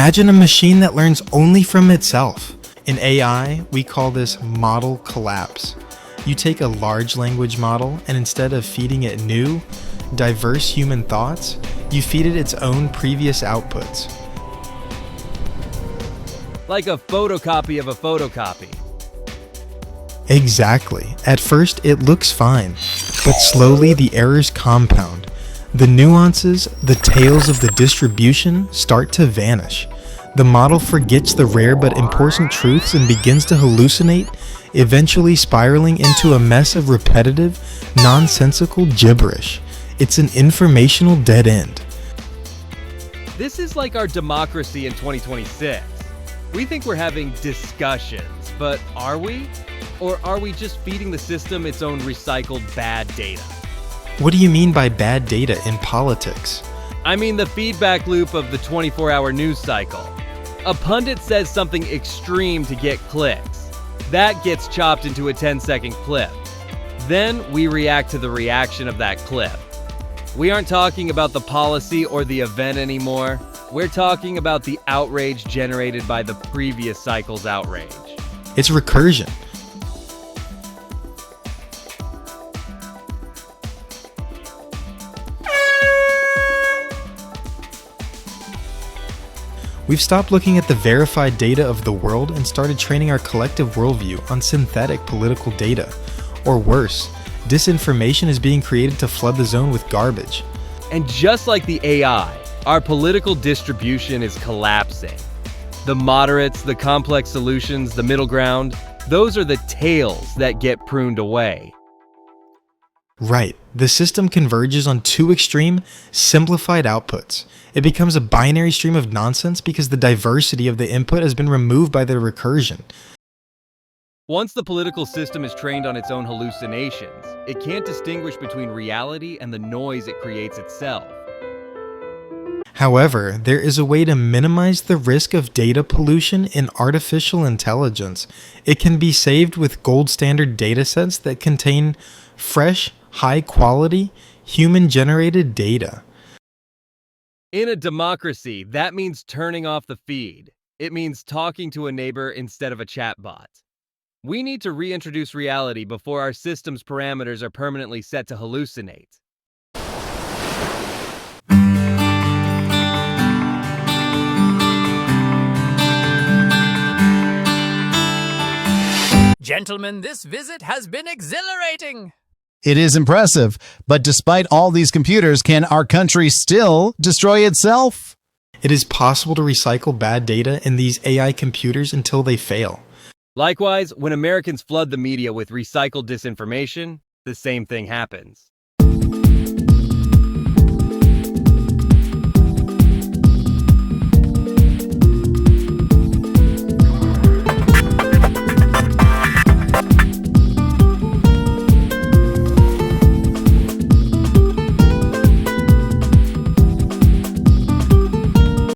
Imagine a machine that learns only from itself. In AI, we call this model collapse. You take a large language model and instead of feeding it new, diverse human thoughts, you feed it its own previous outputs. Like a photocopy of a photocopy. Exactly. At first, it looks fine, but slowly the errors compound. The nuances, the tails of the distribution start to vanish. The model forgets the rare but important truths and begins to hallucinate, eventually spiraling into a mess of repetitive, nonsensical gibberish. It's an informational dead end. This is like our democracy in 2026. We think we're having discussions, but are we? Or are we just feeding the system its own recycled bad data? What do you mean by bad data in politics? I mean the feedback loop of the 24-hour news cycle. A pundit says something extreme to get clicks. That gets chopped into a 10-second clip. Then we react to the reaction of that clip. We aren't talking about the policy or the event anymore. We're talking about the outrage generated by the previous cycle's outrage. It's recursion. We've stopped looking at the verified data of the world and started training our collective worldview on synthetic political data. Or worse, disinformation is being created to flood the zone with garbage. And just like the AI, our political distribution is collapsing. The moderates, the complex solutions, the middle ground, those are the tails that get pruned away. Right, the system converges on two extreme, simplified outputs. It becomes a binary stream of nonsense because the diversity of the input has been removed by the recursion. Once the political system is trained on its own hallucinations, it can't distinguish between reality and the noise it creates itself. However, there is a way to minimize the risk of data pollution in artificial intelligence. It can be saved with gold standard datasets that contain fresh, high-quality, human-generated data. In a democracy, that means turning off the feed. It means talking to a neighbor instead of a chatbot. We need to reintroduce reality before our system's parameters are permanently set to hallucinate. Gentlemen, this visit has been exhilarating. It is impressive, but despite all these computers, can our country still destroy itself? It is possible to recycle bad data in these AI computers until they fail. Likewise, when Americans flood the media with recycled disinformation, the same thing happens.